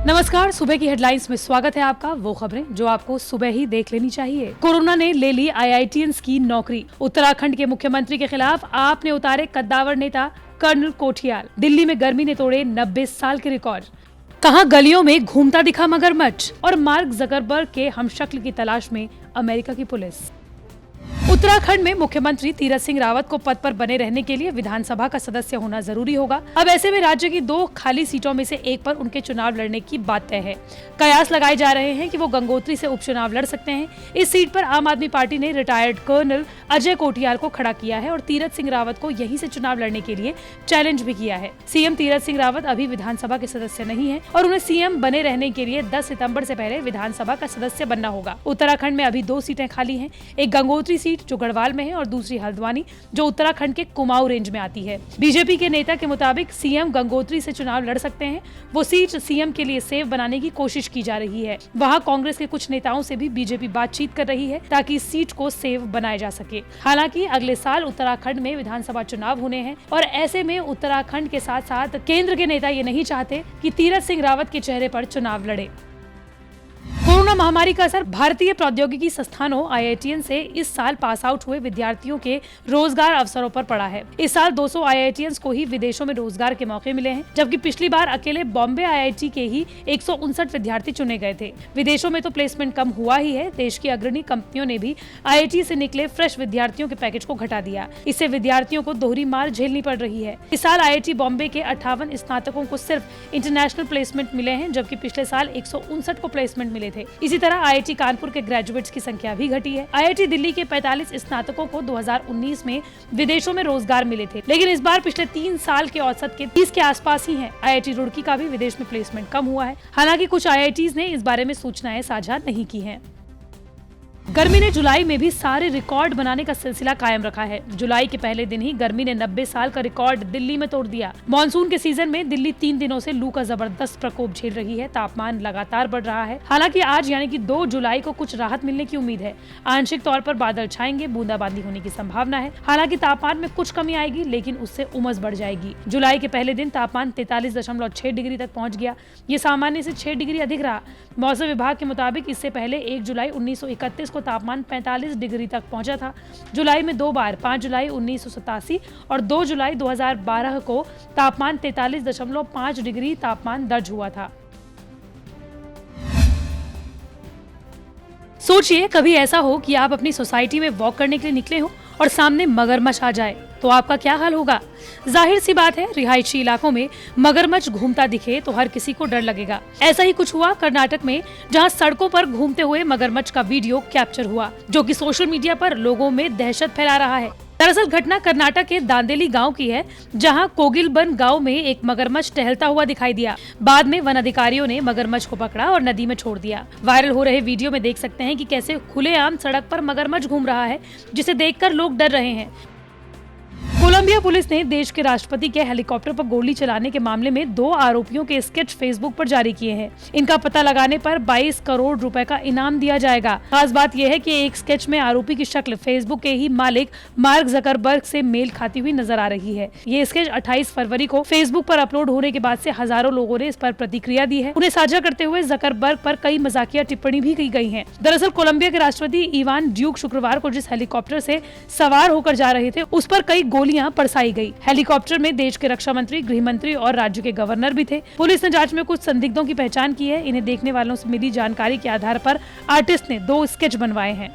नमस्कार, सुबह की हेडलाइंस में स्वागत है आपका। वो खबरें जो आपको सुबह ही देख लेनी चाहिए। कोरोना ने ले ली आईआईटीएंस की नौकरी। उत्तराखंड के मुख्यमंत्री के खिलाफ आप ने उतारे कद्दावर नेता कर्नल कोठियाल। दिल्ली में गर्मी ने तोड़े 90 साल के रिकॉर्ड। कहां गलियों में घूमता दिखा मगरमच्छ। और मार्क जकरबर्ग के हमशक्ल की तलाश में अमेरिका की पुलिस। उत्तराखंड में मुख्यमंत्री तीरथ सिंह रावत को पद पर बने रहने के लिए विधानसभा का सदस्य होना जरूरी होगा। अब ऐसे में राज्य की 2 खाली सीटों में से एक पर उनके चुनाव लड़ने की बात तय है। कयास लगाए जा रहे हैं कि वो गंगोत्री से उपचुनाव लड़ सकते हैं। इस सीट पर आम आदमी पार्टी ने रिटायर्ड कर्नल अजय कोठियाल को खड़ा किया है और तीरथ सिंह रावत को यहीं से चुनाव लड़ने के लिए चैलेंज भी किया है। सीएम तीरथ सिंह रावत अभी विधानसभा के सदस्य नहीं है और उन्हें सीएम बने रहने के लिए 10 सितंबर से पहले विधानसभा का सदस्य बनना होगा। उत्तराखंड में अभी 2 सीटें खाली हैं, एक गंगोत्री सीट जो गढ़वाल में है और दूसरी हल्द्वानी जो उत्तराखंड के कुमाऊं रेंज में आती है। बीजेपी के नेता के मुताबिक सीएम गंगोत्री से चुनाव लड़ सकते हैं। वो सीट सीएम के लिए सेफ बनाने की कोशिश की जा रही है। वहां कांग्रेस के कुछ नेताओं से भी बीजेपी बातचीत कर रही है ताकि इस सीट को सेफ बनाया जा सके। हालांकि अगले साल उत्तराखंड में विधानसभा चुनाव होने हैं और ऐसे में उत्तराखंड के साथ साथ केंद्र के नेता ये नहीं चाहते कि तीरथ सिंह रावत के चेहरे पर चुनाव लड़े। कोरोना महामारी का असर भारतीय प्रौद्योगिकी संस्थानों आईआईटीएन से इस साल पास आउट हुए विद्यार्थियों के रोजगार अवसरों पर पड़ा है। इस साल 200 आईआईटीएन्स को ही विदेशों में रोजगार के मौके मिले हैं, जबकि पिछली बार अकेले बॉम्बे आईआईटी के ही 159 विद्यार्थी चुने गए थे। विदेशों में तो प्लेसमेंट कम हुआ ही है। देश की अग्रणी कंपनियों ने भी आईआईटी से निकले फ्रेश विद्यार्थियों के पैकेज को घटा दिया। इससे विद्यार्थियों को दोहरी मार झेलनी पड़ रही है। इस साल आईआईटी बॉम्बे के 58 स्नातकों को सिर्फ इंटरनेशनल प्लेसमेंट मिले हैं, जबकि पिछले साल 159 को प्लेसमेंट मिले थे। इसी तरह आईआईटी कानपुर के ग्रेजुएट्स की संख्या भी घटी है। आईआईटी दिल्ली के 45 स्नातकों को 2019 में विदेशों में रोजगार मिले थे, लेकिन इस बार पिछले 3 साल के औसत के 30 के आसपास ही हैं। आईआईटी रुड़की का भी विदेश में प्लेसमेंट कम हुआ है। हालांकि कुछ आईआईटीज ने इस बारे में सूचनाएं साझा नहीं की हैं। गर्मी ने जुलाई में भी सारे रिकॉर्ड बनाने का सिलसिला कायम रखा है। जुलाई के पहले दिन ही गर्मी ने 90 साल का रिकॉर्ड दिल्ली में तोड़ दिया। मॉनसून के सीजन में दिल्ली 3 दिनों से लू का जबरदस्त प्रकोप झेल रही है। तापमान लगातार बढ़ रहा है। हालांकि आज यानी कि 2 जुलाई को कुछ राहत मिलने की उम्मीद है। आंशिक तौर पर बादल छाएंगे, बूंदाबांदी होने की संभावना है। हालांकि तापमान में कुछ कमी आएगी, लेकिन उससे उमस बढ़ जाएगी। जुलाई के पहले दिन तापमान 43.6 डिग्री तक पहुँच गया। ये सामान्य से 6 डिग्री अधिक रहा। मौसम विभाग के मुताबिक इससे पहले 1 जुलाई 1931 को तापमान 45 डिग्री तक पहुंचा था। जुलाई में 2 बार 5 जुलाई 1987 और 2 जुलाई 2012 को तापमान 43.5 डिग्री तापमान दर्ज हुआ था। सोचिए कभी ऐसा हो कि आप अपनी सोसाइटी में वॉक करने के लिए निकले हो और सामने मगरमच्छ आ जाए, तो आपका क्या हाल होगा। जाहिर सी बात है, रिहायशी इलाकों में मगरमच्छ घूमता दिखे तो हर किसी को डर लगेगा। ऐसा ही कुछ हुआ कर्नाटक में, जहां सड़कों पर घूमते हुए मगरमच्छ का वीडियो कैप्चर हुआ, जो कि सोशल मीडिया पर लोगों में दहशत फैला रहा है। दरअसल घटना कर्नाटक के दांदेली गांव की है, जहां कोगिलबन गांव में एक मगरमच्छ टहलता हुआ दिखाई दिया। बाद में वन अधिकारियों ने मगरमच्छ को पकड़ा और नदी में छोड़ दिया। वायरल हो रहे वीडियो में देख सकते हैं कि कैसे खुलेआम सड़क पर मगरमच्छ घूम रहा है, जिसे देखकर लोग डर रहे हैं। कोलंबिया पुलिस ने देश के राष्ट्रपति के हेलीकॉप्टर पर गोली चलाने के मामले में 2 आरोपियों के स्केच फेसबुक पर जारी किए हैं। इनका पता लगाने पर 22 करोड़ रुपए का इनाम दिया जाएगा। खास बात यह है कि एक स्केच में आरोपी की शक्ल फेसबुक के ही मालिक मार्क जकरबर्ग से मेल खाती हुई नजर आ रही है। ये स्केच 28 फरवरी को फेसबुक पर अपलोड होने के बाद से हजारों लोगों ने इस पर प्रतिक्रिया दी है। उन्हें साझा करते हुए जकरबर्ग पर कई मजाकिया टिप्पणी भी की गई है। दरअसल कोलंबिया के राष्ट्रपति इवान ड्यूक शुक्रवार को जिस हेलीकॉप्टर से सवार होकर जा रहे थे, उस पर कई गोलियां बरसाई गई। हेलीकॉप्टर में देश के रक्षा मंत्री, गृह मंत्री और राज्य के गवर्नर भी थे। पुलिस ने जांच में कुछ संदिग्धों की पहचान की है। इन्हें देखने वालों से मिली जानकारी के आधार पर आर्टिस्ट ने 2 स्केच बनवाए हैं।